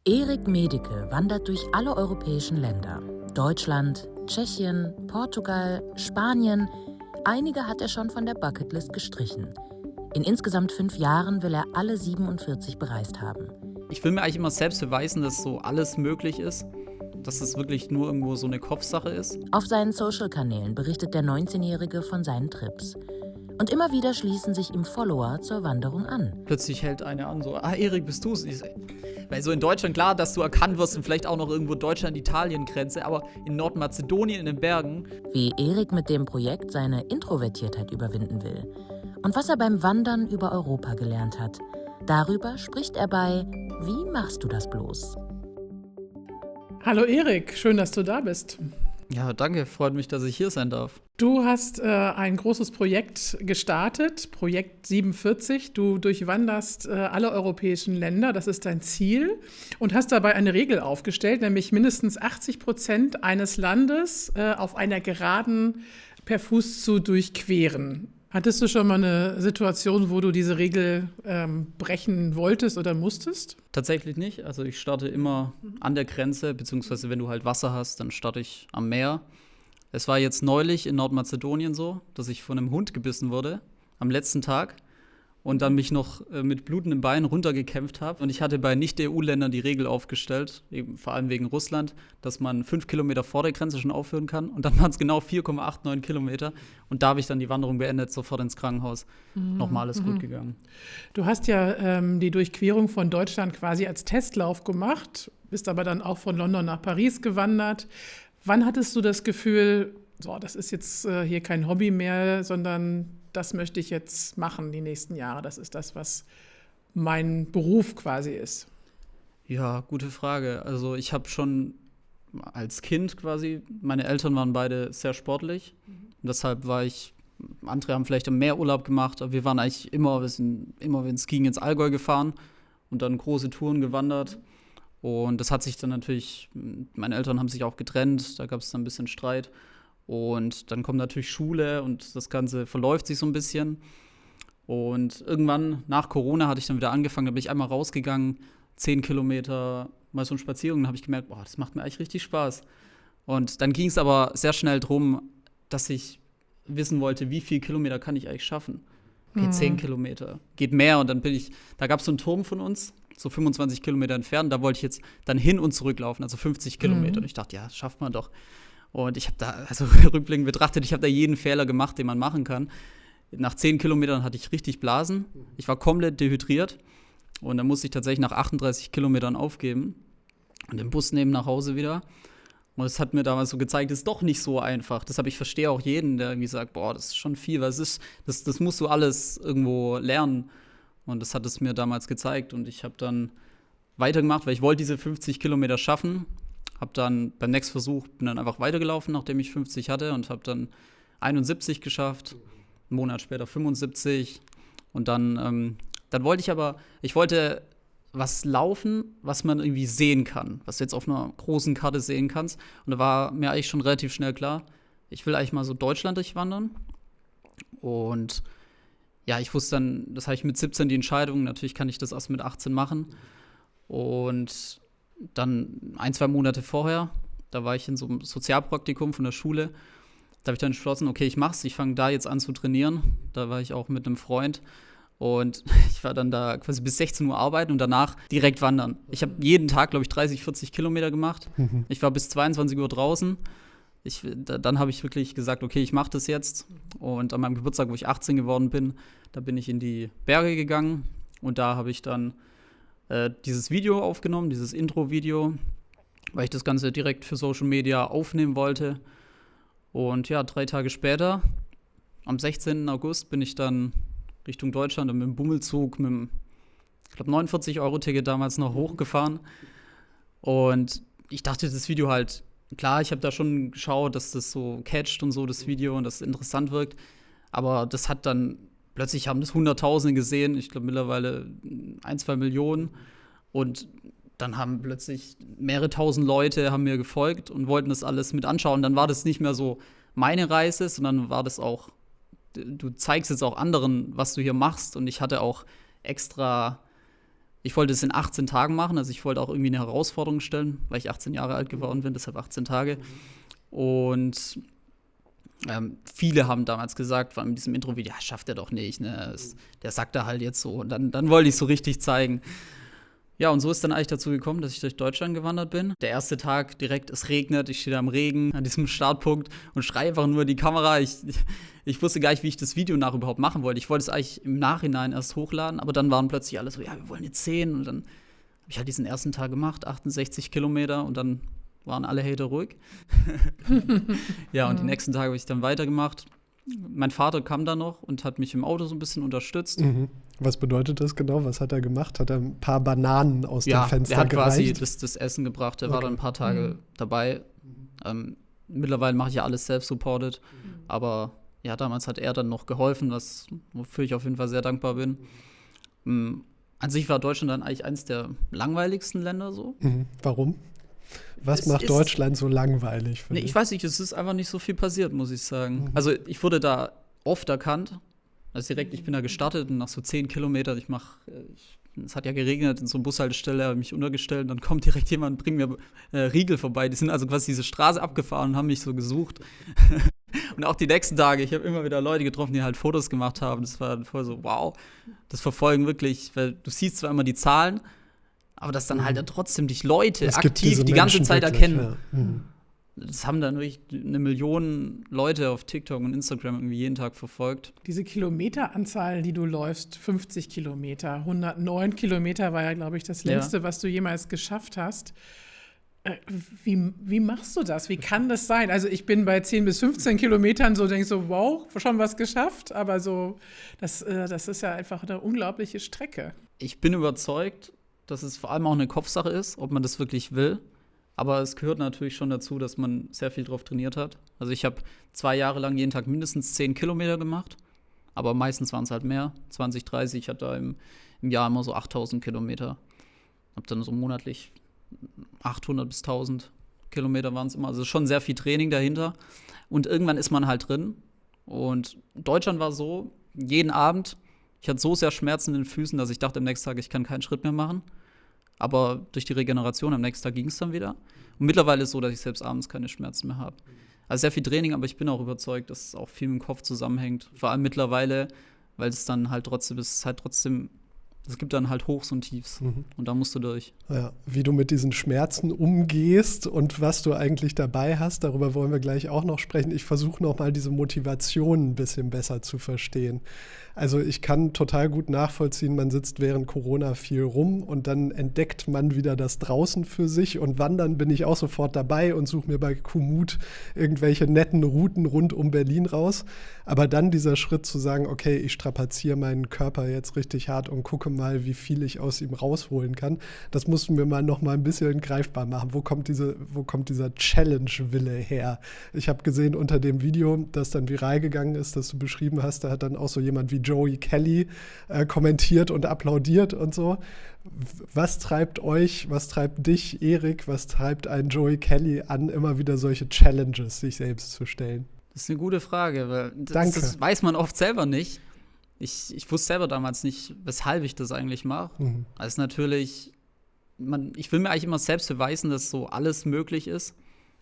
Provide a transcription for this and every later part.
Erik Medeke wandert durch alle europäischen Länder. Deutschland, Tschechien, Portugal, Spanien. Einige hat er schon von der Bucketlist gestrichen. In insgesamt 5 Jahren will er alle 47 bereist haben. Ich will mir eigentlich immer selbst beweisen, dass so alles möglich ist. Dass es wirklich nur irgendwo so eine Kopfsache ist. Auf seinen Social-Kanälen berichtet der 19-Jährige von seinen Trips. Und immer wieder schließen sich ihm Follower zur Wanderung an. Plötzlich hält einer an, so, Erik, bist du's? Weil so in Deutschland, klar, dass du erkannt wirst und vielleicht auch noch irgendwo Deutschland-Italien-Grenze, aber in Nordmazedonien in den Bergen. Wie Erik mit dem Projekt seine Introvertiertheit überwinden will. Und was er beim Wandern über Europa gelernt hat. Darüber spricht er bei Wie machst du das bloß? Hallo Erik, schön, dass du da bist. Ja, danke, freut mich, dass ich hier sein darf. Du hast ein großes Projekt gestartet, Projekt 47. Du durchwanderst alle europäischen Länder, das ist dein Ziel. Und hast dabei eine Regel aufgestellt, nämlich mindestens 80% eines Landes auf einer Geraden per Fuß zu durchqueren. Hattest du schon mal eine Situation, wo du diese Regel brechen wolltest oder musstest? Tatsächlich nicht. Also ich starte immer an der Grenze, beziehungsweise wenn du halt Wasser hast, dann starte ich am Meer. Es war jetzt neulich in Nordmazedonien so, dass ich von einem Hund gebissen wurde, am letzten Tag. Und dann mich noch mit blutendem Bein runtergekämpft habe. Und ich hatte bei Nicht-EU-Ländern die Regel aufgestellt, eben vor allem wegen Russland, dass man 5 Kilometer vor der Grenze schon aufhören kann. Und dann waren es genau 4,89 Kilometer. Und da habe ich dann die Wanderung beendet, sofort ins Krankenhaus. Nochmal alles gut gegangen. Du hast ja die Durchquerung von Deutschland quasi als Testlauf gemacht, bist aber dann auch von London nach Paris gewandert. Wann hattest du das Gefühl, so, das ist jetzt hier kein Hobby mehr, sondern das möchte ich jetzt machen die nächsten Jahre. Das ist das, was mein Beruf quasi ist. Ja, gute Frage. Also ich habe schon als Kind quasi, meine Eltern waren beide sehr sportlich. Und deshalb andere haben vielleicht mehr Urlaub gemacht, aber wir waren eigentlich immer wenn es ging, ins Allgäu gefahren und dann große Touren gewandert. Und das hat sich dann natürlich, meine Eltern haben sich auch getrennt, da gab es dann ein bisschen Streit. Und dann kommt natürlich Schule und das Ganze verläuft sich so ein bisschen. Und irgendwann nach Corona hatte ich dann wieder angefangen, da bin ich einmal rausgegangen, 10 Kilometer, mal so einen Spaziergang, dann habe ich gemerkt, boah, das macht mir eigentlich richtig Spaß. Und dann ging es aber sehr schnell drum, dass ich wissen wollte, wie viele Kilometer kann ich eigentlich schaffen. Okay, 10 Kilometer, geht mehr. Und dann da gab es so einen Turm von uns, so 25 Kilometer entfernt, da wollte ich jetzt dann hin und zurücklaufen, also 50 Kilometer. Und ich dachte, ja, das schafft man doch. Und ich habe da, also rückblickend betrachtet, ich habe da jeden Fehler gemacht, den man machen kann. Nach 10 Kilometern hatte ich richtig Blasen. Ich war komplett dehydriert. Und dann musste ich tatsächlich nach 38 Kilometern aufgeben und den Bus nehmen nach Hause wieder. Und es hat mir damals so gezeigt, es ist doch nicht so einfach. Deshalb, ich verstehe auch jeden, der irgendwie sagt, boah, das ist schon viel, weil das musst du alles irgendwo lernen. Und das hat es mir damals gezeigt. Und ich habe dann weitergemacht, weil ich wollte diese 50 Kilometer schaffen. Habe dann beim nächsten Versuch bin dann einfach weitergelaufen, nachdem ich 50 hatte und habe dann 71 geschafft, einen Monat später 75 und dann wollte ich was laufen, was man irgendwie sehen kann, was du jetzt auf einer großen Karte sehen kannst und da war mir eigentlich schon relativ schnell klar, ich will eigentlich mal so Deutschland durchwandern und ja, ich wusste dann, das habe ich mit 17 die Entscheidung, natürlich kann ich das erst mit 18 machen und dann 1-2 Monate vorher, da war ich in so einem Sozialpraktikum von der Schule. Da habe ich dann entschlossen, okay, ich mach's, ich fange da jetzt an zu trainieren. Da war ich auch mit einem Freund. Und ich war dann da quasi bis 16 Uhr arbeiten und danach direkt wandern. Ich habe jeden Tag, glaube ich, 30, 40 Kilometer gemacht. Ich war bis 22 Uhr draußen. Dann habe ich wirklich gesagt, okay, ich mache das jetzt. Und an meinem Geburtstag, wo ich 18 geworden bin, da bin ich in die Berge gegangen. Und da habe ich dann dieses Video aufgenommen, dieses Intro-Video, weil ich das Ganze direkt für Social Media aufnehmen wollte. Und ja, 3 Tage später, am 16. August, bin ich dann Richtung Deutschland und mit dem Bummelzug, mit dem, ich glaube, 49-Euro-Ticket damals noch hochgefahren. Und ich dachte, das Video halt, klar, ich habe da schon geschaut, dass das so catcht und so, das Video, und das interessant wirkt. Aber das hat dann plötzlich haben das Hunderttausende gesehen, ich glaube mittlerweile 1-2 Millionen. Und dann haben plötzlich mehrere tausend Leute haben mir gefolgt und wollten das alles mit anschauen. Dann war das nicht mehr so meine Reise, sondern war das auch, du zeigst jetzt auch anderen, was du hier machst. Und ich hatte auch extra Ich wollte es in 18 Tagen machen, also ich wollte auch irgendwie eine Herausforderung stellen, weil ich 18 Jahre alt geworden bin, deshalb 18 Tage. Und viele haben damals gesagt, vor allem in diesem Intro-Video, ja, schafft er doch nicht, ne? Der sagt da halt jetzt so. Und dann wollte ich es so richtig zeigen. Ja, und so ist dann eigentlich dazu gekommen, dass ich durch Deutschland gewandert bin. Der erste Tag direkt, es regnet, ich stehe da im Regen an diesem Startpunkt und schreie einfach nur in die Kamera. Ich wusste gar nicht, wie ich das Video überhaupt machen wollte. Ich wollte es eigentlich im Nachhinein erst hochladen, aber dann waren plötzlich alle so, ja, wir wollen jetzt 10. Und dann habe ich halt diesen ersten Tag gemacht, 68 Kilometer und dann waren alle Hater ruhig. Ja, und die nächsten Tage habe ich dann weitergemacht. Mein Vater kam dann noch und hat mich im Auto so ein bisschen unterstützt. Mhm. Was bedeutet das genau? Was hat er gemacht? Hat er ein paar Bananen aus dem Fenster gereicht? Ja, er hat quasi das Essen gebracht. Er war dann ein paar Tage dabei. Mittlerweile mache ich ja alles self-supported. Aber ja, damals hat er dann noch geholfen, wofür ich auf jeden Fall sehr dankbar bin. An sich war Deutschland dann eigentlich eines der langweiligsten Länder so. Mhm. Warum? Was macht Deutschland so langweilig? Ich weiß nicht, es ist einfach nicht so viel passiert, muss ich sagen. Also ich wurde da oft erkannt. Also direkt, ich bin da gestartet und nach so 10 Kilometern, es hat ja geregnet, in so einer Bushaltestelle, habe ich mich untergestellt und dann kommt direkt jemand und bringt mir Riegel vorbei. Die sind also quasi diese Straße abgefahren und haben mich so gesucht. Und auch die nächsten Tage, ich habe immer wieder Leute getroffen, die halt Fotos gemacht haben. Das war voll so, wow, das verfolgen wirklich, weil du siehst zwar immer die Zahlen, aber dass dann halt trotzdem dich Leute aktiv die ganze Zeit erkennen. Ja. Das haben dann wirklich 1 Million Leute auf TikTok und Instagram irgendwie jeden Tag verfolgt. Diese Kilometeranzahl, die du läufst, 50 Kilometer, 109 Kilometer war ja, glaube ich, das längste, was du jemals geschafft hast. Wie machst du das? Wie kann das sein? Also ich bin bei 10 bis 15 Kilometern denke so, wow, schon was geschafft. Aber so, das ist ja einfach eine unglaubliche Strecke. Ich bin überzeugt, dass es vor allem auch eine Kopfsache ist, ob man das wirklich will. Aber es gehört natürlich schon dazu, dass man sehr viel drauf trainiert hat. Also ich habe 2 Jahre lang jeden Tag mindestens 10 Kilometer gemacht. Aber meistens waren es halt mehr, 20, 30. Ich hatte da im Jahr immer so 8.000 Kilometer. Habe dann so monatlich 800 bis 1.000 Kilometer waren es immer. Also schon sehr viel Training dahinter. Und irgendwann ist man halt drin. Und Deutschland war so, jeden Abend, ich hatte so sehr Schmerzen in den Füßen, dass ich dachte am nächsten Tag, ich kann keinen Schritt mehr machen. Aber durch die Regeneration am nächsten Tag ging es dann wieder. Und mittlerweile ist es so, dass ich selbst abends keine Schmerzen mehr habe. Also sehr viel Training, aber ich bin auch überzeugt, dass es auch viel mit dem Kopf zusammenhängt. Vor allem mittlerweile, weil es dann halt trotzdem, es gibt dann halt Hochs und Tiefs. Und da musst du durch. Ja, wie du mit diesen Schmerzen umgehst und was du eigentlich dabei hast, darüber wollen wir gleich auch noch sprechen. Ich versuche noch mal diese Motivation ein bisschen besser zu verstehen. Also ich kann total gut nachvollziehen, man sitzt während Corona viel rum und dann entdeckt man wieder das draußen für sich und wandern bin ich auch sofort dabei und suche mir bei Komoot irgendwelche netten Routen rund um Berlin raus. Aber dann dieser Schritt zu sagen, okay, ich strapaziere meinen Körper jetzt richtig hart und gucke mal, wie viel ich aus ihm rausholen kann, das mussten wir mal noch mal ein bisschen greifbar machen. Wo kommt dieser Challenge-Wille her? Ich habe gesehen unter dem Video, das dann viral gegangen ist, das du beschrieben hast, da hat dann auch so jemand wie Joey Kelly kommentiert und applaudiert und so. Was treibt euch, was treibt dich, Erik, was treibt einen Joey Kelly an, immer wieder solche Challenges sich selbst zu stellen? Das ist eine gute Frage, weil das weiß man oft selber nicht. Ich wusste selber damals nicht, weshalb ich das eigentlich mache. Also natürlich, ich will mir eigentlich immer selbst beweisen, dass so alles möglich ist,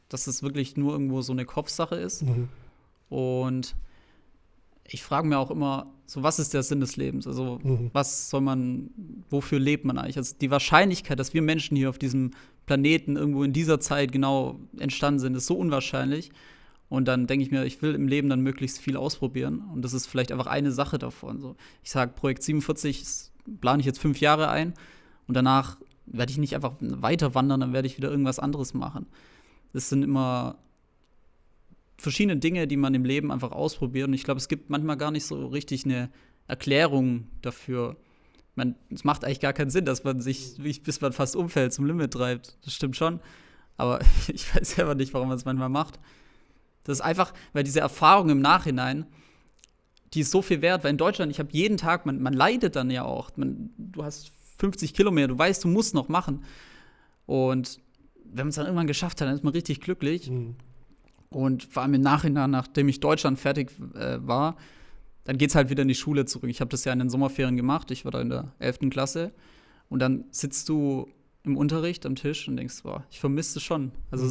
dass es wirklich nur irgendwo so eine Kopfsache ist. Und ich frage mir auch immer, so was ist der Sinn des Lebens? Also wofür lebt man eigentlich? Also die Wahrscheinlichkeit, dass wir Menschen hier auf diesem Planeten irgendwo in dieser Zeit genau entstanden sind, ist so unwahrscheinlich. Und dann denke ich mir, ich will im Leben dann möglichst viel ausprobieren. Und das ist vielleicht einfach eine Sache davon. So, ich sage, Projekt 47 plane ich jetzt 5 Jahre ein. Und danach werde ich nicht einfach weiter wandern, dann werde ich wieder irgendwas anderes machen. Das sind immer verschiedene Dinge, die man im Leben einfach ausprobiert. Und ich glaube, es gibt manchmal gar nicht so richtig eine Erklärung dafür. Es macht eigentlich gar keinen Sinn, dass man sich, bis man fast umfällt, zum Limit treibt. Das stimmt schon. Aber ich weiß selber nicht, warum man es manchmal macht. Das ist einfach, weil diese Erfahrung im Nachhinein, die ist so viel wert. Weil in Deutschland, ich habe jeden Tag, man leidet dann ja auch. Du hast 50 Kilometer, du weißt, du musst noch machen. Und wenn man es dann irgendwann geschafft hat, dann ist man richtig glücklich. Und vor allem im Nachhinein, nachdem ich Deutschland fertig war, dann geht es halt wieder in die Schule zurück. Ich habe das ja in den Sommerferien gemacht. Ich war da in der 11. Klasse. Und dann sitzt du im Unterricht am Tisch und denkst, boah, ich vermisse es schon. Also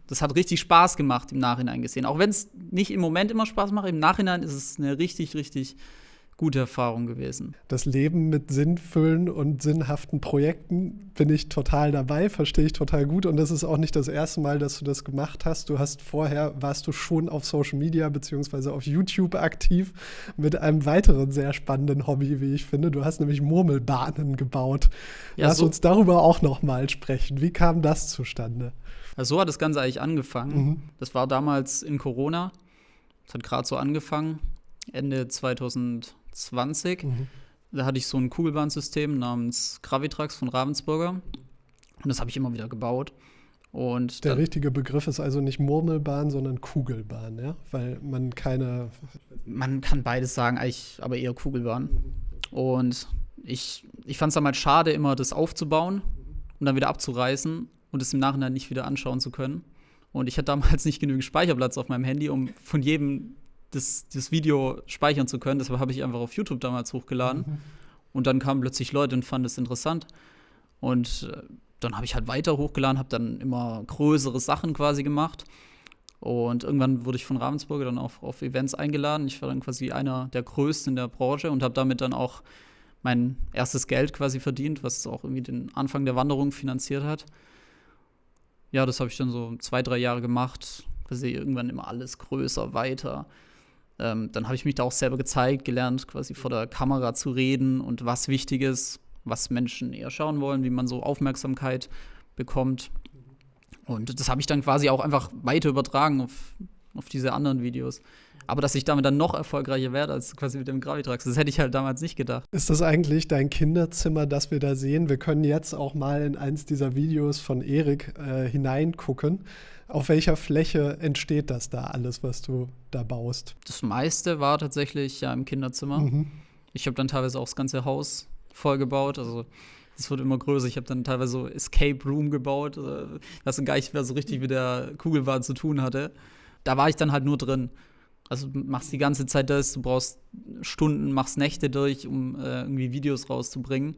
das hat richtig Spaß gemacht im Nachhinein gesehen. Auch wenn es nicht im Moment immer Spaß macht, im Nachhinein ist es eine richtig, richtig gute Erfahrung gewesen. Das Leben mit sinnvollen und sinnhaften Projekten bin ich total dabei, verstehe ich total gut. Und das ist auch nicht das erste Mal, dass du das gemacht hast. Warst du schon auf Social Media beziehungsweise auf YouTube aktiv mit einem weiteren sehr spannenden Hobby, wie ich finde. Du hast nämlich Murmelbahnen gebaut. Ja, Lass uns darüber auch noch mal sprechen. Wie kam das zustande? Also so hat das Ganze eigentlich angefangen. Das war damals in Corona. Das hat gerade so angefangen, Ende 2020. Da hatte ich so ein Kugelbahnsystem namens Gravitrax von Ravensburger. Und das habe ich immer wieder gebaut. Und Der richtige Begriff ist also nicht Murmelbahn, sondern Kugelbahn, ja? Weil man kann beides sagen, eigentlich aber eher Kugelbahn. Und ich fand es damals schade, immer das aufzubauen und dann wieder abzureißen und es im Nachhinein nicht wieder anschauen zu können. Und ich hatte damals nicht genügend Speicherplatz auf meinem Handy, um von jedem das Video speichern zu können. Deshalb habe ich einfach auf YouTube damals hochgeladen. Und dann kamen plötzlich Leute und fanden es interessant. Und dann habe ich halt weiter hochgeladen, habe dann immer größere Sachen quasi gemacht. Und irgendwann wurde ich von Ravensburger dann auch auf Events eingeladen. Ich war dann quasi einer der Größten in der Branche und habe damit dann auch mein erstes Geld quasi verdient, was auch irgendwie den Anfang der Wanderung finanziert hat. Ja, das habe ich dann so 2-3 Jahre gemacht. Quasi irgendwann immer alles größer, weiter. Dann habe ich mich da auch selber gezeigt, gelernt, quasi vor der Kamera zu reden und was wichtig ist, was Menschen eher schauen wollen, wie man so Aufmerksamkeit bekommt. Und das habe ich dann quasi auch einfach weiter übertragen auf diese anderen Videos. Aber dass ich damit dann noch erfolgreicher werde als quasi mit dem Gravitrax, das hätte ich halt damals nicht gedacht. Ist das eigentlich dein Kinderzimmer, das wir da sehen? Wir können jetzt auch mal in eins dieser Videos von Erik hineingucken. Auf welcher Fläche entsteht das da alles, was du da baust? Das meiste war tatsächlich ja im Kinderzimmer. Ich habe dann teilweise auch das ganze Haus vollgebaut. Also es wird immer größer. Ich habe dann teilweise so Escape Room gebaut, was gar nicht mehr so richtig mit der Kugelbahn zu tun hatte. Da war ich dann halt nur drin. Also du machst die ganze Zeit das, du brauchst Stunden, machst Nächte durch, um irgendwie Videos rauszubringen.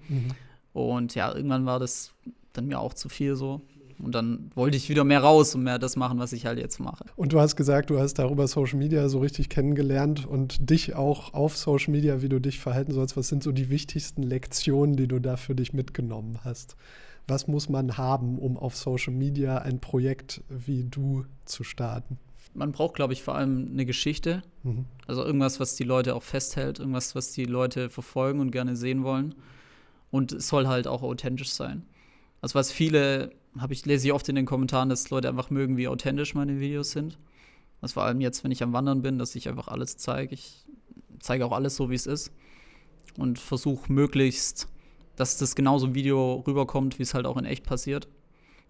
Und ja, irgendwann war das dann mir auch zu viel so. Und dann wollte ich wieder mehr raus und mehr das machen, was ich halt jetzt mache. Und du hast gesagt, du hast darüber Social Media so richtig kennengelernt und dich auch auf Social Media, wie du dich verhalten sollst. Was sind so die wichtigsten Lektionen, die du da für dich mitgenommen hast? Was muss man haben, um auf Social Media ein Projekt wie du zu starten? Man braucht, glaube ich, vor allem eine Geschichte. Also irgendwas, was die Leute auch festhält, irgendwas, was die Leute verfolgen und gerne sehen wollen. Und es soll halt auch authentisch sein. Also was viele, lese ich oft in den Kommentaren, dass Leute einfach mögen, wie authentisch meine Videos sind. Also vor allem jetzt, wenn ich am Wandern bin, dass ich einfach alles zeige. Ich zeige auch alles so, wie es ist. Und versuche möglichst, dass das genauso im Video rüberkommt, wie es halt auch in echt passiert.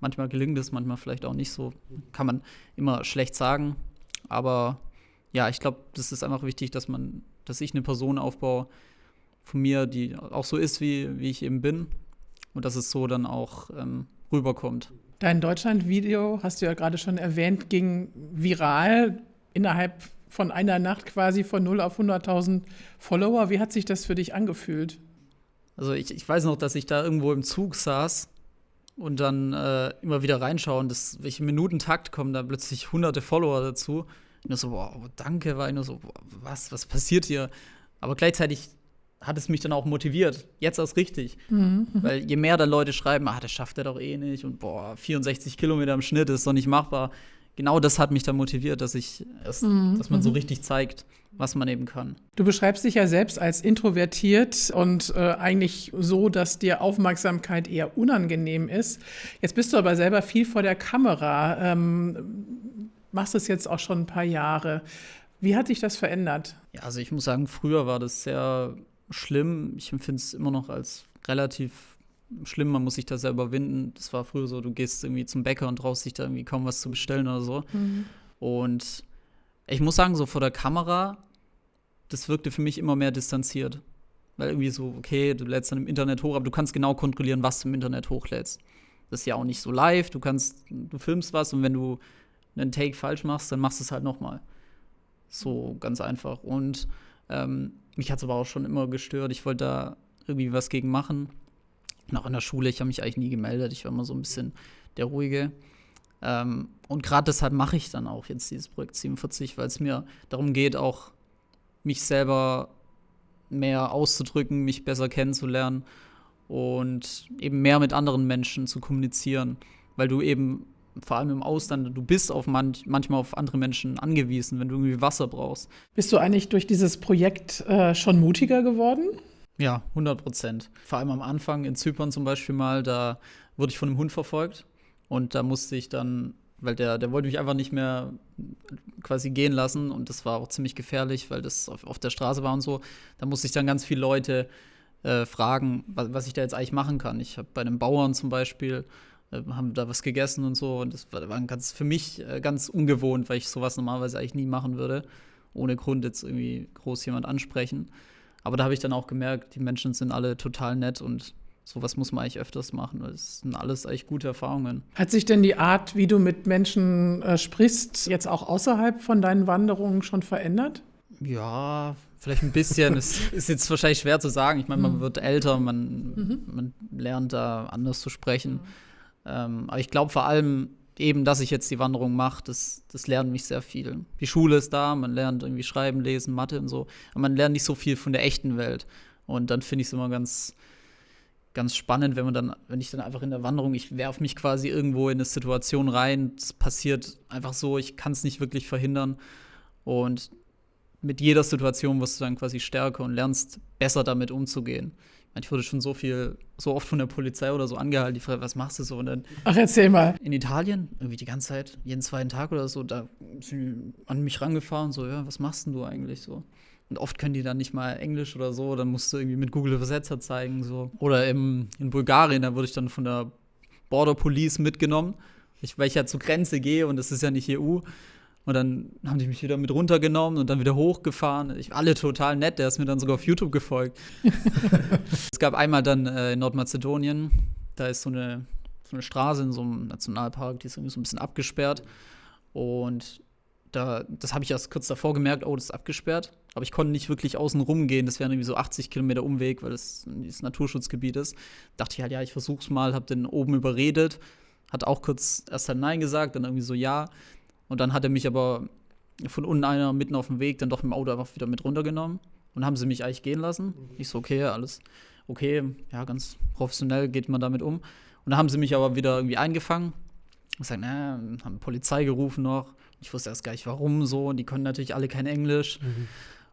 Manchmal gelingt es, manchmal vielleicht auch nicht so. Kann man immer schlecht sagen. Aber ja, ich glaube, das ist einfach wichtig, dass ich eine Person aufbaue von mir, die auch so ist, wie ich eben bin. Und dass es so dann auch rüberkommt. Dein Deutschland-Video, hast du ja gerade schon erwähnt, ging viral innerhalb von einer Nacht quasi von 0 auf 100.000 Follower. Wie hat sich das für dich angefühlt? Also ich weiß noch, dass ich da irgendwo im Zug saß und dann immer wieder reinschauen, welche Minutentakt kommen da plötzlich hunderte Follower dazu. Und nur so, boah, danke, war ich nur so, boah, was passiert hier? Aber gleichzeitig hat es mich dann auch motiviert, jetzt erst richtig. Weil je mehr dann Leute schreiben, das schafft er doch eh nicht und 64 Kilometer im Schnitt ist doch nicht machbar. Genau das hat mich dann motiviert, dass man so richtig zeigt, was man eben kann. Du beschreibst dich ja selbst als introvertiert und eigentlich so, dass dir Aufmerksamkeit eher unangenehm ist. Jetzt bist du aber selber viel vor der Kamera, machst es jetzt auch schon ein paar Jahre. Wie hat dich das verändert? Ja, also ich muss sagen, früher war das sehr schlimm. Ich empfinde es immer noch als relativ schlimm. Man muss sich da selber überwinden. Das war früher so, du gehst irgendwie zum Bäcker und traust dich da irgendwie kaum was zu bestellen oder so. Und ich muss sagen, so vor der Kamera, das wirkte für mich immer mehr distanziert. Weil irgendwie so, okay, du lädst dann im Internet hoch, aber du kannst genau kontrollieren, was du im Internet hochlädst. Das ist ja auch nicht so live. Du filmst was und wenn du einen Take falsch machst, dann machst du es halt nochmal. So ganz einfach. Und mich hat es aber auch schon immer gestört. Ich wollte da irgendwie was gegen machen. Und auch in der Schule, ich habe mich eigentlich nie gemeldet. Ich war immer so ein bisschen der Ruhige. Und gerade deshalb mache ich dann auch jetzt dieses Projekt 47, weil es mir darum geht, auch mich selber mehr auszudrücken, mich besser kennenzulernen und eben mehr mit anderen Menschen zu kommunizieren, weil du eben vor allem im Ausland, du bist auf manchmal auf andere Menschen angewiesen, wenn du irgendwie Wasser brauchst. Bist du eigentlich durch dieses Projekt schon mutiger geworden? Ja, 100%. Vor allem am Anfang in Zypern zum Beispiel mal, da wurde ich von einem Hund verfolgt und da musste ich dann, weil der wollte mich einfach nicht mehr quasi gehen lassen und das war auch ziemlich gefährlich, weil das auf der Straße war und so. Da musste ich dann ganz viele Leute fragen, was ich da jetzt eigentlich machen kann. Ich habe bei einem Bauern zum Beispiel, haben da was gegessen und so und das war für mich ganz ungewohnt, weil ich sowas normalerweise eigentlich nie machen würde, ohne Grund jetzt irgendwie groß jemand ansprechen. Aber da habe ich dann auch gemerkt, die Menschen sind alle total nett und sowas muss man eigentlich öfters machen, weil es sind alles eigentlich gute Erfahrungen. Hat sich denn die Art, wie du mit Menschen sprichst, jetzt auch außerhalb von deinen Wanderungen schon verändert? Ja, vielleicht ein bisschen. Es ist jetzt wahrscheinlich schwer zu sagen. Ich meine, man wird älter, man lernt da anders zu sprechen. Aber ich glaube vor allem eben, dass ich jetzt die Wanderung mache, das lernt mich sehr viel. Die Schule ist da, man lernt irgendwie schreiben, lesen, Mathe und so. Aber man lernt nicht so viel von der echten Welt. Und dann finde ich es immer ganz, ganz spannend, wenn ich dann einfach in der Wanderung, ich werfe mich quasi irgendwo in eine Situation rein, es passiert einfach so, ich kann es nicht wirklich verhindern. Und mit jeder Situation wirst du dann quasi stärker und lernst besser damit umzugehen. Ich wurde schon so oft von der Polizei oder so angehalten, die Frage, was machst du so? Und dann Ach, erzähl mal. in Italien, irgendwie die ganze Zeit, jeden zweiten Tag oder so, da sind die an mich rangefahren, so, ja, was machst denn du eigentlich so? Und oft können die dann nicht mal Englisch oder so, dann musst du irgendwie mit Google Übersetzer zeigen, so. Oder in Bulgarien, da wurde ich dann von der Border Police mitgenommen, weil ich ja zur Grenze gehe und das ist ja nicht EU. Und dann haben die mich wieder mit runtergenommen und dann wieder hochgefahren. Alle total nett, der ist mir dann sogar auf YouTube gefolgt. Es gab einmal dann in Nordmazedonien, da ist so eine Straße in so einem Nationalpark, die ist irgendwie so ein bisschen abgesperrt. Und das habe ich erst kurz davor gemerkt, oh, das ist abgesperrt. Aber ich konnte nicht wirklich außen rum gehen, das wären irgendwie so 80 Kilometer Umweg, weil das dieses Naturschutzgebiet ist. Dachte ich halt, ja, ich versuch's mal, habe den oben überredet. Hat auch kurz erst halt Nein gesagt, dann irgendwie so ja. Und dann hat er mich aber von unten einer mitten auf dem Weg dann doch mit dem Auto einfach wieder mit runtergenommen. Und haben sie mich eigentlich gehen lassen. Ich so, okay, alles okay, ja, ganz professionell geht man damit um. Und dann haben sie mich aber wieder irgendwie eingefangen. Ich gesagt, haben Polizei gerufen noch. Ich wusste erst gar nicht, warum so. Und die konnten natürlich alle kein Englisch.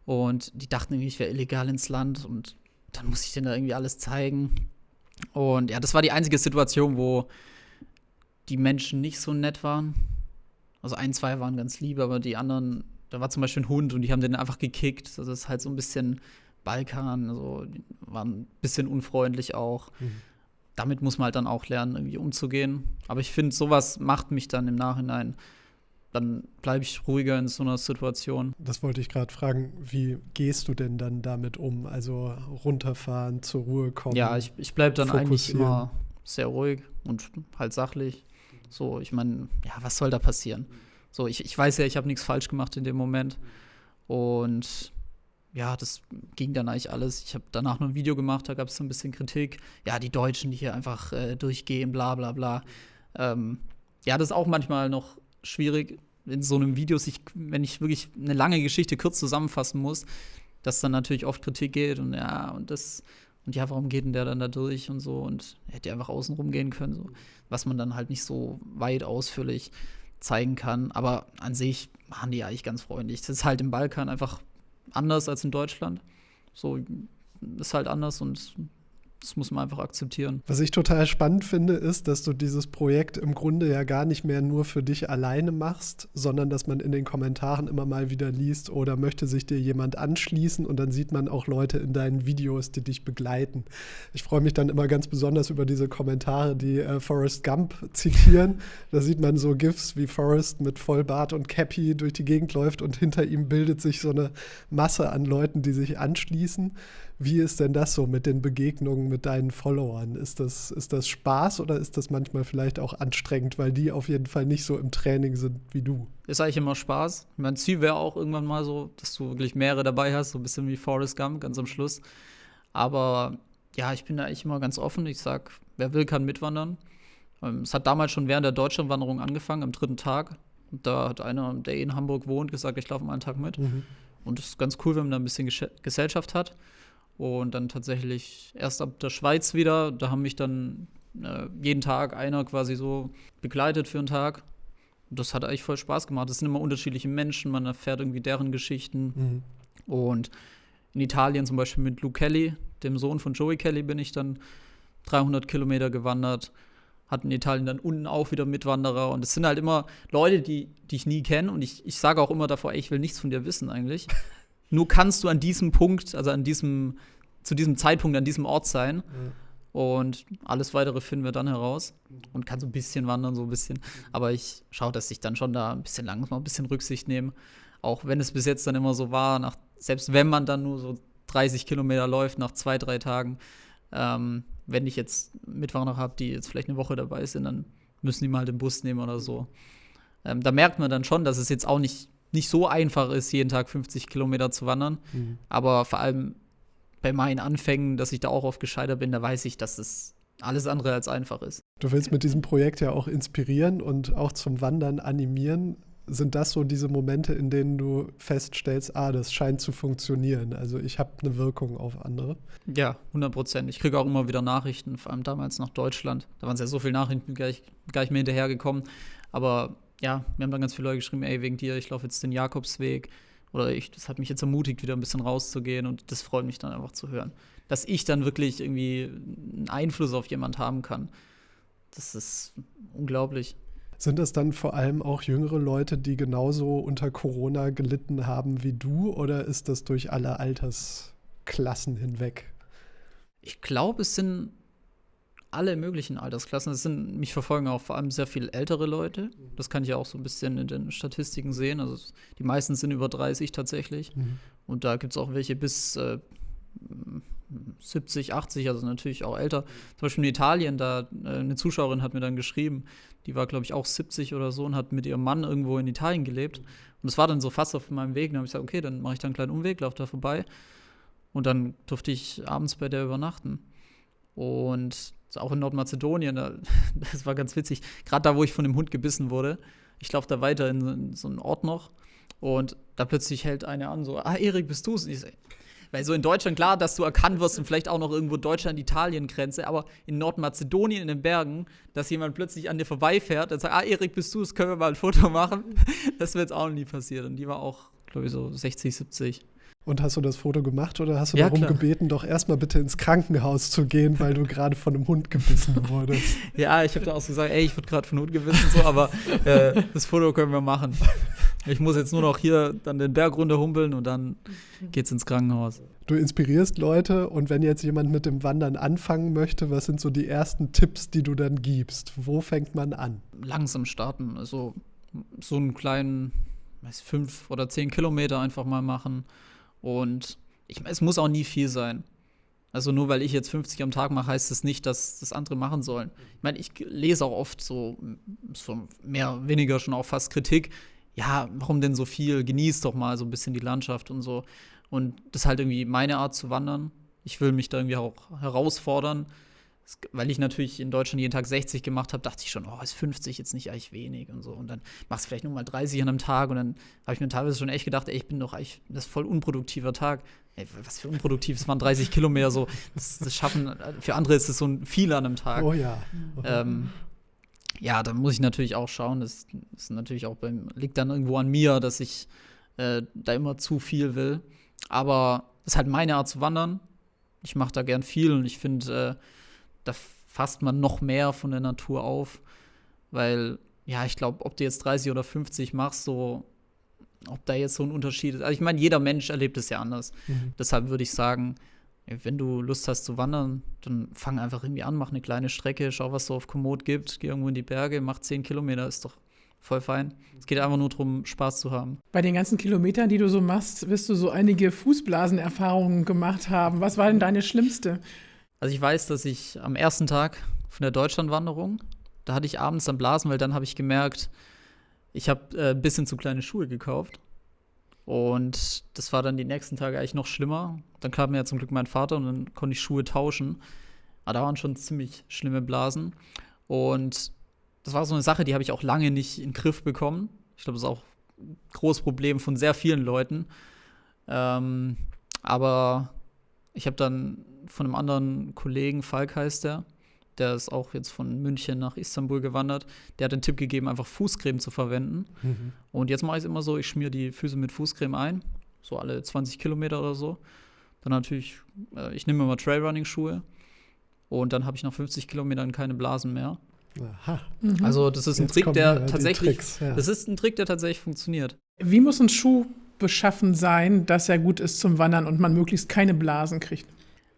Und die dachten irgendwie, ich wäre illegal ins Land. Und dann musste ich denen da irgendwie alles zeigen. Und ja, das war die einzige Situation, wo die Menschen nicht so nett waren. Also 1, 2 waren ganz lieb, aber die anderen, da war zum Beispiel ein Hund und die haben den einfach gekickt. Also das ist halt so ein bisschen Balkan, also die waren ein bisschen unfreundlich auch. Damit muss man halt dann auch lernen, irgendwie umzugehen. Aber ich finde, sowas macht mich dann im Nachhinein, dann bleibe ich ruhiger in so einer Situation. Das wollte ich gerade fragen, wie gehst du denn dann damit um? Also runterfahren, zur Ruhe kommen? Ja, ich bleibe dann eigentlich immer sehr ruhig und halt sachlich. So, ich meine, ja, was soll da passieren? So, ich weiß ja, ich habe nichts falsch gemacht in dem Moment. Und ja, das ging dann eigentlich alles. Ich habe danach noch ein Video gemacht, da gab es so ein bisschen Kritik. Ja, die Deutschen, die hier einfach durchgehen, bla bla bla. Ja, das ist auch manchmal noch schwierig, in so einem Video, wenn ich wirklich eine lange Geschichte kurz zusammenfassen muss, dass dann natürlich oft Kritik geht und ja, warum geht denn der dann da durch und so und hätte einfach außen rumgehen können, so. Was man dann halt nicht so weit ausführlich zeigen kann. Aber an sich waren die eigentlich ganz freundlich. Das ist halt im Balkan einfach anders als in Deutschland. So ist halt anders und das muss man einfach akzeptieren. Was ich total spannend finde, ist, dass du dieses Projekt im Grunde ja gar nicht mehr nur für dich alleine machst, sondern dass man in den Kommentaren immer mal wieder liest, oder möchte sich dir jemand anschließen, und dann sieht man auch Leute in deinen Videos, die dich begleiten. Ich freue mich dann immer ganz besonders über diese Kommentare, die Forrest Gump zitieren. Da sieht man so GIFs, wie Forrest mit Vollbart und Cappy durch die Gegend läuft und hinter ihm bildet sich so eine Masse an Leuten, die sich anschließen. Wie ist denn das so mit den Begegnungen mit deinen Followern? Ist das Spaß oder ist das manchmal vielleicht auch anstrengend, weil die auf jeden Fall nicht so im Training sind wie du? Ist eigentlich immer Spaß. Mein Ziel wäre auch irgendwann mal so, dass du wirklich mehrere dabei hast, so ein bisschen wie Forrest Gump ganz am Schluss. Aber Ja, ich bin da eigentlich immer ganz offen. Ich sag, wer will, kann mitwandern. Es hat damals schon während der Deutschlandwanderung angefangen, am 3. Tag. Und da hat einer, der in Hamburg wohnt, gesagt, ich laufe mal einen Tag mit. Und das ist ganz cool, wenn man da ein bisschen Gesellschaft hat. Und dann tatsächlich erst ab der Schweiz wieder, da haben mich dann jeden Tag einer quasi so begleitet für einen Tag. Und das hat eigentlich voll Spaß gemacht. Das sind immer unterschiedliche Menschen, man erfährt irgendwie deren Geschichten. Und in Italien zum Beispiel mit Luke Kelly, dem Sohn von Joey Kelly, bin ich dann 300 Kilometer gewandert. Hatten in Italien dann unten auch wieder Mitwanderer. Und es sind halt immer Leute, die ich nie kenne. Und ich sage auch immer davor, ey, ich will nichts von dir wissen eigentlich. Nur kannst du an diesem Punkt, also zu diesem Zeitpunkt an diesem Ort sein. Und alles Weitere finden wir dann heraus. Und kann so ein bisschen wandern, so ein bisschen. Aber ich schaue, dass ich dann schon da ein bisschen langsam, ein bisschen Rücksicht nehme. Auch wenn es bis jetzt dann immer so war, selbst wenn man dann nur so 30 Kilometer läuft nach 2-3 Tagen, wenn ich jetzt Mitwanderer habe, die jetzt vielleicht eine Woche dabei sind, dann müssen die mal den Bus nehmen oder so. Da merkt man dann schon, dass es jetzt auch nicht so einfach ist, jeden Tag 50 Kilometer zu wandern. Aber vor allem bei meinen Anfängen, dass ich da auch oft gescheitert bin, da weiß ich, dass es alles andere als einfach ist. Du willst mit diesem Projekt ja auch inspirieren und auch zum Wandern animieren. Sind das so diese Momente, in denen du feststellst, das scheint zu funktionieren? Also ich habe eine Wirkung auf andere. Ja, 100%. Ich kriege auch immer wieder Nachrichten, vor allem damals nach Deutschland. Da waren es ja so viele Nachrichten, bin gar nicht mehr hinterhergekommen. Aber ja, mir haben dann ganz viele Leute geschrieben, ey, wegen dir, ich laufe jetzt den Jakobsweg. Oder das hat mich jetzt ermutigt, wieder ein bisschen rauszugehen. Und das freut mich dann einfach zu hören. Dass ich dann wirklich irgendwie einen Einfluss auf jemand haben kann. Das ist unglaublich. Sind das dann vor allem auch jüngere Leute, die genauso unter Corona gelitten haben wie du? Oder ist das durch alle Altersklassen hinweg? Ich glaube, es sind alle möglichen Altersklassen. Mich verfolgen auch vor allem sehr viel ältere Leute. Das kann ich ja auch so ein bisschen in den Statistiken sehen. Also die meisten sind über 30 tatsächlich. Und da gibt es auch welche bis 70, 80, also natürlich auch älter. Zum Beispiel in Italien, da eine Zuschauerin hat mir dann geschrieben, die war, glaube ich, auch 70 oder so und hat mit ihrem Mann irgendwo in Italien gelebt. Und das war dann so fast auf meinem Weg. Dann habe ich gesagt, okay, dann mache ich da einen kleinen Umweg, laufe da vorbei. Und dann durfte ich abends bei der übernachten. Und auch in Nordmazedonien, das war ganz witzig. Gerade da, wo ich von dem Hund gebissen wurde, ich laufe da weiter in so einen Ort noch. Und da plötzlich hält eine an, so, Erik, bist du's? Und ich so, weil so in Deutschland, klar, dass du erkannt wirst und vielleicht auch noch irgendwo Deutschland-Italien-Grenze, aber in Nordmazedonien in den Bergen, dass jemand plötzlich an dir vorbeifährt und sagt, Erik, bist du es, können wir mal ein Foto machen? Das wird jetzt auch nie passiert. Und die war auch, glaube ich, so 60, 70. Und hast du das Foto gemacht oder hast du darum gebeten, doch erstmal bitte ins Krankenhaus zu gehen, weil du gerade von einem Hund gebissen wurdest? Ja, ich habe da auch so gesagt, ich wurde gerade von einem Hund gebissen, so, aber das Foto können wir machen. Ich muss jetzt nur noch hier dann den Berg runterhumpeln und dann geht's ins Krankenhaus. Du inspirierst Leute und wenn jetzt jemand mit dem Wandern anfangen möchte, was sind so die ersten Tipps, die du dann gibst? Wo fängt man an? Langsam starten, also so einen kleinen 5 oder 10 Kilometer einfach mal machen. Und es muss auch nie viel sein. Also nur weil ich jetzt 50 am Tag mache, heißt das nicht, dass das andere machen sollen. Ich meine, ich lese auch oft so mehr oder weniger schon auch fast Kritik. Ja, warum denn so viel? Genieß doch mal so ein bisschen die Landschaft und so. Und das ist halt irgendwie meine Art zu wandern. Ich will mich da irgendwie auch herausfordern. Weil ich natürlich in Deutschland jeden Tag 60 gemacht habe, dachte ich schon, ist 50 jetzt nicht eigentlich wenig und so. Und dann machst du vielleicht nur mal 30 an einem Tag und dann habe ich mir teilweise schon echt gedacht, ich bin doch eigentlich, das ist voll unproduktiver Tag. Was für unproduktiv, es waren 30 Kilometer so. Das Schaffen, für andere ist das so ein viel an einem Tag. Oh ja. Ja, da muss ich natürlich auch schauen, das ist natürlich auch liegt dann irgendwo an mir, dass ich da immer zu viel will. Aber das ist halt meine Art zu wandern. Ich mache da gern viel und ich finde, da fasst man noch mehr von der Natur auf, weil, ja, ich glaube, ob du jetzt 30 oder 50 machst, so, ob da jetzt so ein Unterschied ist. Also ich meine, jeder Mensch erlebt es ja anders. Deshalb würde ich sagen, wenn du Lust hast zu wandern, dann fang einfach irgendwie an, mach eine kleine Strecke, schau, was so auf Komoot gibt, geh irgendwo in die Berge, mach 10 Kilometer, ist doch voll fein. Es geht einfach nur darum, Spaß zu haben. Bei den ganzen Kilometern, die du so machst, wirst du so einige Fußblasenerfahrungen gemacht haben. Was war denn deine schlimmste? Also ich weiß, dass ich am ersten Tag von der Deutschlandwanderung, da hatte ich abends dann Blasen, weil dann habe ich gemerkt, ich habe ein bisschen zu kleine Schuhe gekauft. Und das war dann die nächsten Tage eigentlich noch schlimmer. Dann kam ja zum Glück mein Vater und dann konnte ich Schuhe tauschen. Aber da waren schon ziemlich schlimme Blasen. Und das war so eine Sache, die habe ich auch lange nicht in den Griff bekommen. Ich glaube, das ist auch ein großes Problem von sehr vielen Leuten. Aber ich habe dann von einem anderen Kollegen, Falk heißt der ist auch jetzt von München nach Istanbul gewandert, der hat den Tipp gegeben, einfach Fußcreme zu verwenden. Und jetzt mache ich es immer so, ich schmiere die Füße mit Fußcreme ein, so alle 20 Kilometer oder so. Dann natürlich, ich nehme immer Trailrunning-Schuhe und dann habe ich nach 50 Kilometern keine Blasen mehr. Aha. Also das ist ein Jetzt Trick, kommen der die tatsächlich, Tricks, ja. das ist ein Trick, der tatsächlich funktioniert. Wie muss ein Schuh beschaffen sein, dass er gut ist zum Wandern und man möglichst keine Blasen kriegt?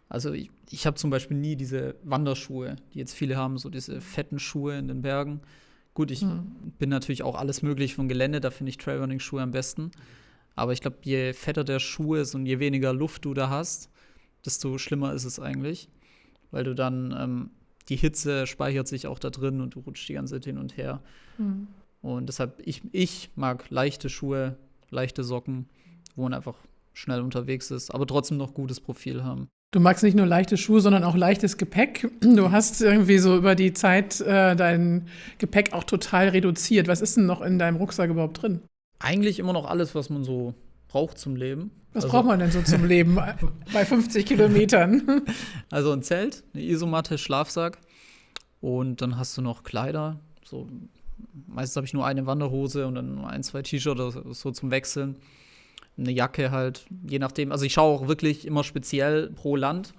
Also ich habe zum Beispiel nie diese Wanderschuhe, die jetzt viele haben, so diese fetten Schuhe in den Bergen. Gut, ich bin natürlich auch alles möglich vom Gelände, da finde ich Trailrunning-Schuhe am besten. Aber ich glaube, je fetter der Schuh ist und je weniger Luft du da hast, desto schlimmer ist es eigentlich. Weil du dann, die Hitze speichert sich auch da drin und du rutschst die ganze Zeit hin und her. Und deshalb, ich mag leichte Schuhe, leichte Socken, wo man einfach schnell unterwegs ist, aber trotzdem noch gutes Profil haben. Du magst nicht nur leichte Schuhe, sondern auch leichtes Gepäck. Du hast irgendwie so über die Zeit dein Gepäck auch total reduziert. Was ist denn noch in deinem Rucksack überhaupt drin? Eigentlich immer noch alles, was man so braucht zum Leben. Was braucht man denn so zum Leben bei 50 Kilometern? Also ein Zelt, eine Isomatte, Schlafsack und dann hast du noch Kleider. So, meistens habe ich nur eine Wanderhose und dann ein, zwei T-Shirts oder so zum Wechseln. Eine Jacke halt, je nachdem. Also ich schaue auch wirklich immer speziell pro Land.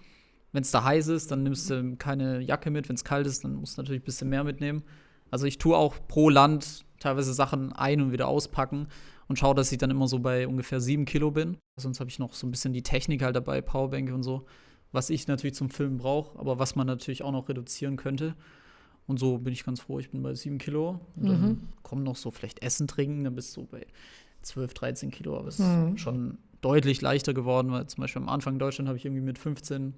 Wenn es da heiß ist, dann nimmst du keine Jacke mit. Wenn es kalt ist, dann musst du natürlich ein bisschen mehr mitnehmen. Also ich tue auch pro Land teilweise Sachen ein- und wieder auspacken und schaue, dass ich dann immer so bei ungefähr 7 Kilo bin. Sonst habe ich noch so ein bisschen die Technik halt dabei, Powerbank und so, was ich natürlich zum Filmen brauche, aber was man natürlich auch noch reduzieren könnte. Und so bin ich ganz froh, ich bin bei 7 Kilo. Und dann kommen noch so vielleicht Essen, Trinken, dann bist du bei 12, 13 Kilo, aber es ist schon deutlich leichter geworden, weil zum Beispiel am Anfang in Deutschland habe ich irgendwie mit 15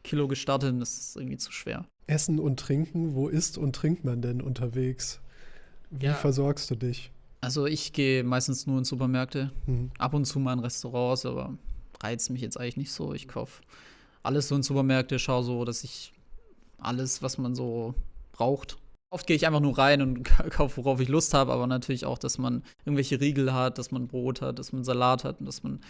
Kilo gestartet und das ist irgendwie zu schwer. Essen und Trinken, wo isst und trinkt man denn unterwegs? Wie versorgst du dich? Also ich gehe meistens nur in Supermärkte, ab und zu mal in Restaurants, aber reizt mich jetzt eigentlich nicht so. Ich kaufe alles so in Supermärkte, schaue so, dass ich alles, was man so braucht. Oft gehe ich einfach nur rein und kaufe, worauf ich Lust habe, aber natürlich auch, dass man irgendwelche Riegel hat, dass man Brot hat, dass man Salat hat, dass man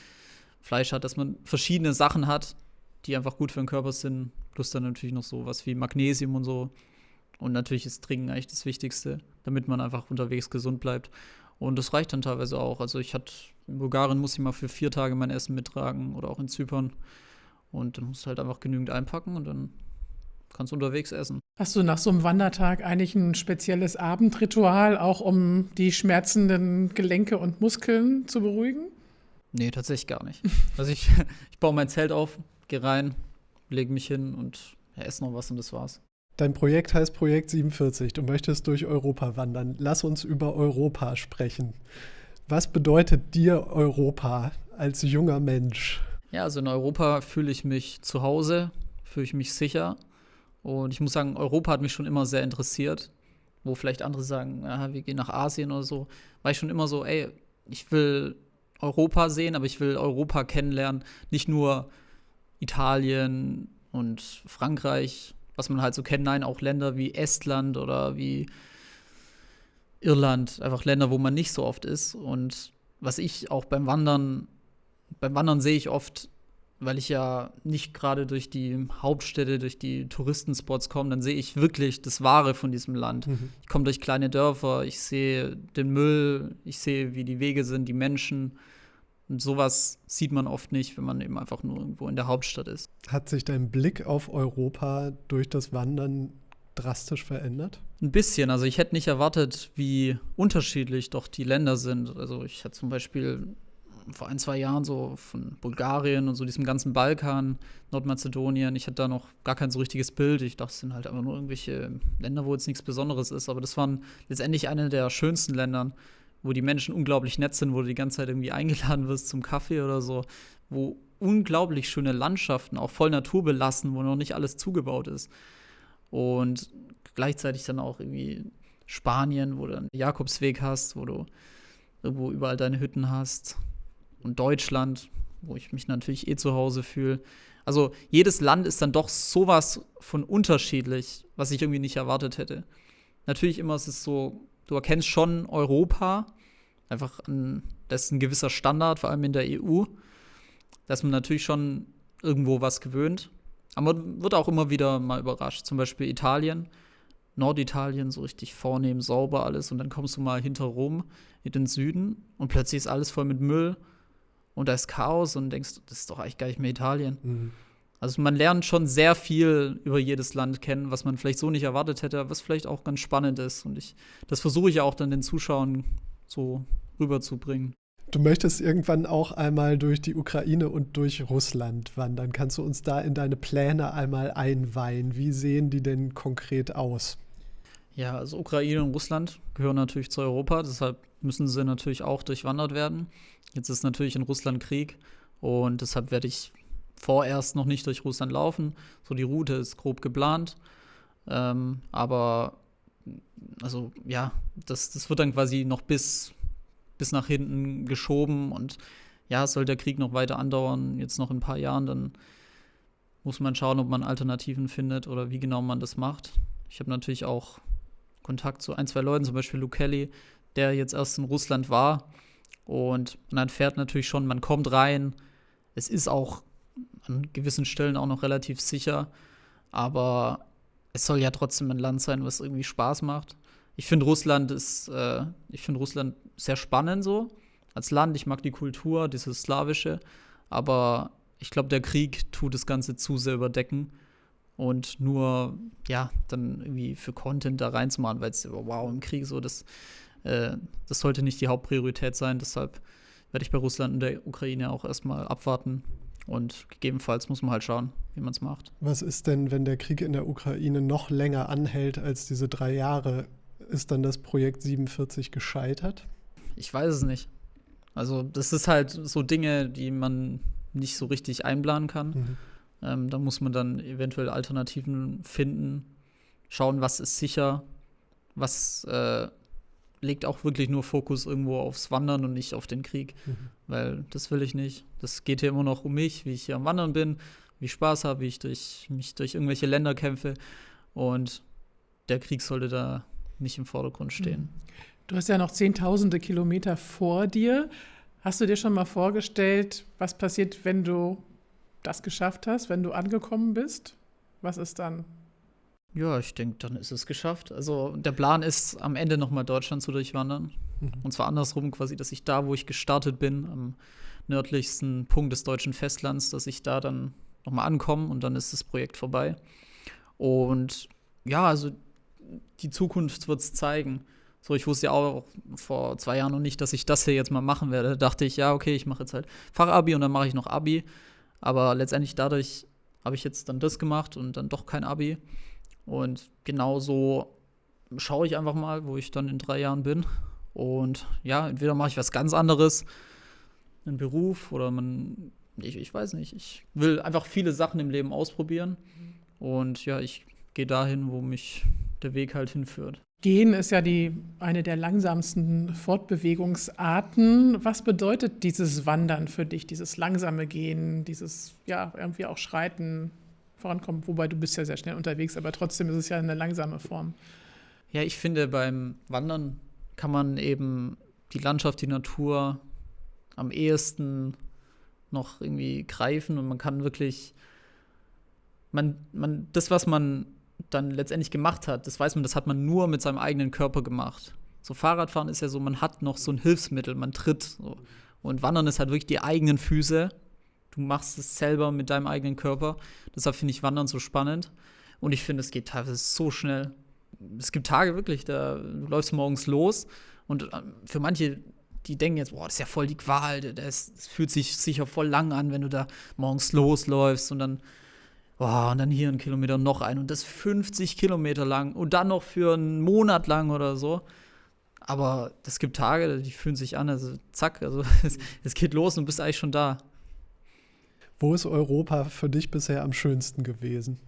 Fleisch hat, dass man verschiedene Sachen hat, die einfach gut für den Körper sind. Plus dann natürlich noch so was wie Magnesium und so. Und natürlich ist Trinken eigentlich das Wichtigste, damit man einfach unterwegs gesund bleibt. Und das reicht dann teilweise auch. Also in Bulgarien muss ich mal für 4 Tage mein Essen mittragen oder auch in Zypern. Und dann musst du halt einfach genügend einpacken und dann kannst du unterwegs essen. Hast du nach so einem Wandertag eigentlich ein spezielles Abendritual, auch um die schmerzenden Gelenke und Muskeln zu beruhigen? Nee, tatsächlich gar nicht. Also ich baue mein Zelt auf, gehe rein, lege mich hin und esse noch was und das war's. Dein Projekt heißt Projekt 47. Du möchtest durch Europa wandern. Lass uns über Europa sprechen. Was bedeutet dir Europa als junger Mensch? Ja, also in Europa fühle ich mich zu Hause, fühle ich mich sicher. Und ich muss sagen, Europa hat mich schon immer sehr interessiert. Wo vielleicht andere sagen, ja, wir gehen nach Asien oder so. War ich schon immer so, ich will Europa sehen, aber ich will Europa kennenlernen. Nicht nur Italien und Frankreich, was man halt so kennt, nein, auch Länder wie Estland oder wie Irland. Einfach Länder, wo man nicht so oft ist. Und was ich auch beim Wandern sehe ich oft, weil ich ja nicht gerade durch die Hauptstädte, durch die Touristenspots komme, dann sehe ich wirklich das Wahre von diesem Land. Ich komme durch kleine Dörfer, ich sehe den Müll, ich sehe, wie die Wege sind, die Menschen. Und sowas sieht man oft nicht, wenn man eben einfach nur irgendwo in der Hauptstadt ist. Hat sich dein Blick auf Europa durch das Wandern drastisch verändert? Ein bisschen. Also ich hätte nicht erwartet, wie unterschiedlich doch die Länder sind. Also ich hatte zum Beispiel vor 1, 2 Jahren so von Bulgarien und so diesem ganzen Balkan, Nordmazedonien. Ich hatte da noch gar kein so richtiges Bild. Ich dachte, es sind halt einfach nur irgendwelche Länder, wo jetzt nichts Besonderes ist. Aber das waren letztendlich eine der schönsten Länder, wo die Menschen unglaublich nett sind, wo du die ganze Zeit irgendwie eingeladen wirst zum Kaffee oder so, wo unglaublich schöne Landschaften, auch voll naturbelassen, wo noch nicht alles zugebaut ist. Und gleichzeitig dann auch irgendwie Spanien, wo du einen Jakobsweg hast, wo du irgendwo überall deine Hütten hast. und Deutschland, wo ich mich natürlich zu Hause fühle. Also jedes Land ist dann doch sowas von unterschiedlich, was ich irgendwie nicht erwartet hätte. Natürlich immer ist es so, du erkennst schon Europa, einfach das ist ein gewisser Standard, vor allem in der EU, dass man natürlich schon irgendwo was gewöhnt. Aber man wird auch immer wieder mal überrascht. Zum Beispiel Italien, Norditalien, so richtig vornehm, sauber alles. Und dann kommst du mal hinter Rom in den Süden und plötzlich ist alles voll mit Müll und da ist Chaos und denkst, das ist doch eigentlich gar nicht mehr Italien. Mhm. Also man lernt schon sehr viel über jedes Land kennen, was man vielleicht so nicht erwartet hätte, was vielleicht auch ganz spannend ist. Und das versuche ich auch dann den Zuschauern so rüberzubringen. Du möchtest irgendwann auch einmal durch die Ukraine und durch Russland wandern. Kannst du uns da in deine Pläne einmal einweihen? Wie sehen die denn konkret aus? Ja, also Ukraine und Russland gehören natürlich zu Europa, deshalb müssen sie natürlich auch durchwandert werden. Jetzt ist natürlich in Russland Krieg und deshalb werde ich vorerst noch nicht durch Russland laufen. So, die Route ist grob geplant. Aber also ja, das wird dann quasi noch bis nach hinten geschoben und ja, soll der Krieg noch weiter andauern, jetzt noch in ein paar Jahren, dann muss man schauen, ob man Alternativen findet oder wie genau man das macht. Ich habe natürlich auch Kontakt zu 1, 2 Leuten, zum Beispiel Luke Kelly, der jetzt erst in Russland war und man erfährt natürlich schon, man kommt rein, es ist auch an gewissen Stellen auch noch relativ sicher, aber es soll ja trotzdem ein Land sein, was irgendwie Spaß macht. Ich finde Russland sehr spannend so als Land. Ich mag die Kultur, dieses Slawische, aber ich glaube, der Krieg tut das Ganze zu sehr überdecken und nur, ja, dann irgendwie für Content da reinzumachen, weil es, wow, im Krieg so, das sollte nicht die Hauptpriorität sein. Deshalb werde ich bei Russland und der Ukraine auch erstmal abwarten und gegebenenfalls muss man halt schauen, wie man es macht. Was ist denn, wenn der Krieg in der Ukraine noch länger anhält als diese 3 Jahre? Ist dann das Projekt 47 gescheitert? Ich weiß es nicht. Also das ist halt so Dinge, die man nicht so richtig einplanen kann. Da muss man dann eventuell Alternativen finden, schauen, was ist sicher, was legt auch wirklich nur Fokus irgendwo aufs Wandern und nicht auf den Krieg. Weil das will ich nicht. Das geht hier immer noch um mich, wie ich hier am Wandern bin, wie ich Spaß habe, wie ich mich durch irgendwelche Länder kämpfe. Und der Krieg sollte da nicht im Vordergrund stehen. Du hast ja noch Zehntausende Kilometer vor dir. Hast du dir schon mal vorgestellt, was passiert, wenn du das geschafft hast, wenn du angekommen bist? Was ist dann? Ja, ich denke, dann ist es geschafft. Also der Plan ist, am Ende nochmal Deutschland zu durchwandern. Und zwar andersrum quasi, dass ich da, wo ich gestartet bin, am nördlichsten Punkt des deutschen Festlands, dass ich da dann nochmal ankomme und dann ist das Projekt vorbei. Und ja, also die Zukunft wird es zeigen. So, ich wusste ja auch vor 2 Jahren noch nicht, dass ich das hier jetzt mal machen werde. Da dachte ich, ja, okay, ich mache jetzt halt Fachabi und dann mache ich noch Abi. Aber letztendlich dadurch habe ich jetzt dann das gemacht und dann doch kein Abi. Und genauso schaue ich einfach mal, wo ich dann in 3 Jahren bin. Und ja, entweder mache ich was ganz anderes, einen Beruf oder ich weiß nicht. Ich will einfach viele Sachen im Leben ausprobieren. Und ja, ich gehe dahin, wo mich der Weg halt hinführt. Gehen ist ja eine der langsamsten Fortbewegungsarten. Was bedeutet dieses Wandern für dich, dieses langsame Gehen, dieses ja irgendwie auch Schreiten, vorankommen? Wobei du bist ja sehr schnell unterwegs, aber trotzdem ist es ja eine langsame Form. Ja, ich finde, beim Wandern kann man eben die Landschaft, die Natur am ehesten noch irgendwie greifen und man kann wirklich, das, was man dann letztendlich gemacht hat, das weiß man, das hat man nur mit seinem eigenen Körper gemacht. So Fahrradfahren ist ja so, man hat noch so ein Hilfsmittel, man tritt so. Und Wandern ist halt wirklich die eigenen Füße. Du machst es selber mit deinem eigenen Körper. Deshalb finde ich Wandern so spannend. Und ich finde, es geht teilweise so schnell. Es gibt Tage wirklich, du läufst morgens los und für manche, die denken jetzt, boah, das ist ja voll die Qual, das fühlt sich sicher voll lang an, wenn du da morgens losläufst und dann hier einen Kilometer noch ein und das 50 Kilometer lang und dann noch für einen Monat lang oder so. Aber es gibt Tage, die fühlen sich an, also zack, also es geht los und du bist eigentlich schon da. Wo ist Europa für dich bisher am schönsten gewesen?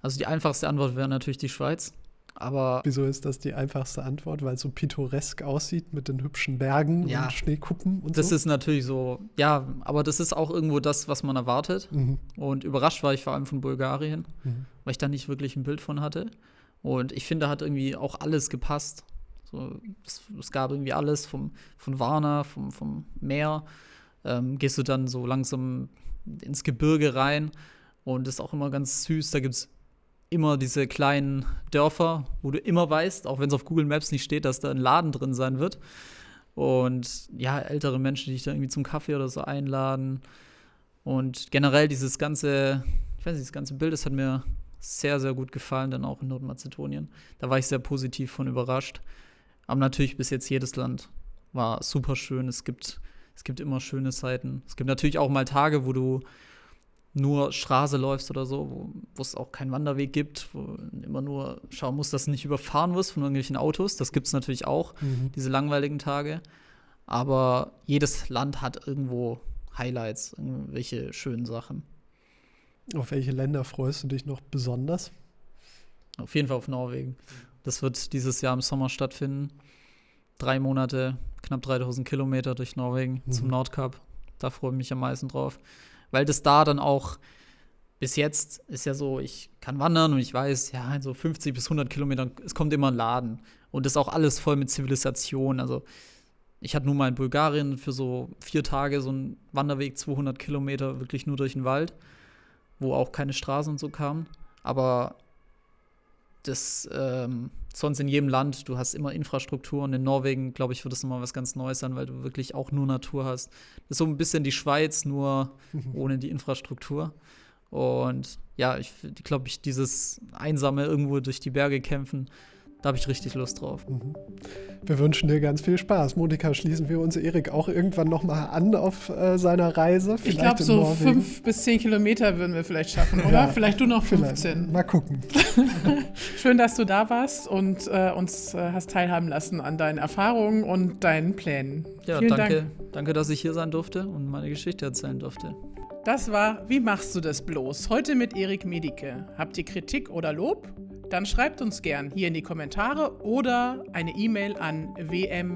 Also die einfachste Antwort wäre natürlich die Schweiz. Aber wieso ist das die einfachste Antwort? Weil es so pittoresk aussieht mit den hübschen Bergen und Schneekuppen und das so? ist natürlich so, ja, aber das ist auch irgendwo das, was man erwartet. Und überrascht war ich vor allem von Bulgarien, weil ich da nicht wirklich ein Bild von hatte. Und ich finde, da hat irgendwie auch alles gepasst. So, es gab irgendwie alles von Varna, vom Meer. Gehst du dann so langsam ins Gebirge rein und das ist auch immer ganz süß. Da gibt es immer diese kleinen Dörfer, wo du immer weißt, auch wenn es auf Google Maps nicht steht, dass da ein Laden drin sein wird. Und ja, ältere Menschen, die dich da irgendwie zum Kaffee oder so einladen. Und generell dieses ganze Bild, das hat mir sehr, sehr gut gefallen, dann auch in Nordmazedonien. Da war ich sehr positiv von überrascht. Aber natürlich bis jetzt jedes Land war super schön. Es gibt immer schöne Seiten. Es gibt natürlich auch mal Tage, wo du nur Straße läufst oder so, wo es auch keinen Wanderweg gibt, wo immer nur schauen musst, dass du nicht überfahren wirst von irgendwelchen Autos. Das gibt es natürlich auch, diese langweiligen Tage. Aber jedes Land hat irgendwo Highlights, irgendwelche schönen Sachen. Auf welche Länder freust du dich noch besonders? Auf jeden Fall auf Norwegen. Das wird dieses Jahr im Sommer stattfinden. 3 Monate, knapp 3000 Kilometer durch Norwegen zum Nordkap. Da freue ich mich am meisten drauf. Weil das da dann auch, bis jetzt ist ja so, ich kann wandern und ich weiß, ja, in so 50 bis 100 Kilometern, es kommt immer ein Laden. Und das ist auch alles voll mit Zivilisation. Also ich hatte nun mal in Bulgarien für so 4 Tage so einen Wanderweg, 200 Kilometer, wirklich nur durch den Wald, wo auch keine Straßen und so kamen. Aber das sonst in jedem Land, du hast immer Infrastruktur und in Norwegen, glaube ich, wird das nochmal was ganz Neues sein, weil du wirklich auch nur Natur hast. Das ist so ein bisschen die Schweiz, nur ohne die Infrastruktur. Und ja, ich glaube, dieses einsame irgendwo durch die Berge kämpfen, da habe ich richtig Lust drauf. Wir wünschen dir ganz viel Spaß. Monika, schließen wir uns Erik auch irgendwann nochmal an auf seiner Reise? Ich glaube, so 5 bis 10 Kilometer würden wir vielleicht schaffen, oder? Ja, vielleicht du noch 15. Mal gucken. Schön, dass du da warst und uns hast teilhaben lassen an deinen Erfahrungen und deinen Plänen. Ja, Vielen danke. Dank. Danke, dass ich hier sein durfte und meine Geschichte erzählen durfte. Das war Wie machst du das bloß? Heute mit Erik Miedike. Habt ihr Kritik oder Lob? Dann schreibt uns gern hier in die Kommentare oder eine E-Mail an wmddb@zeit.de.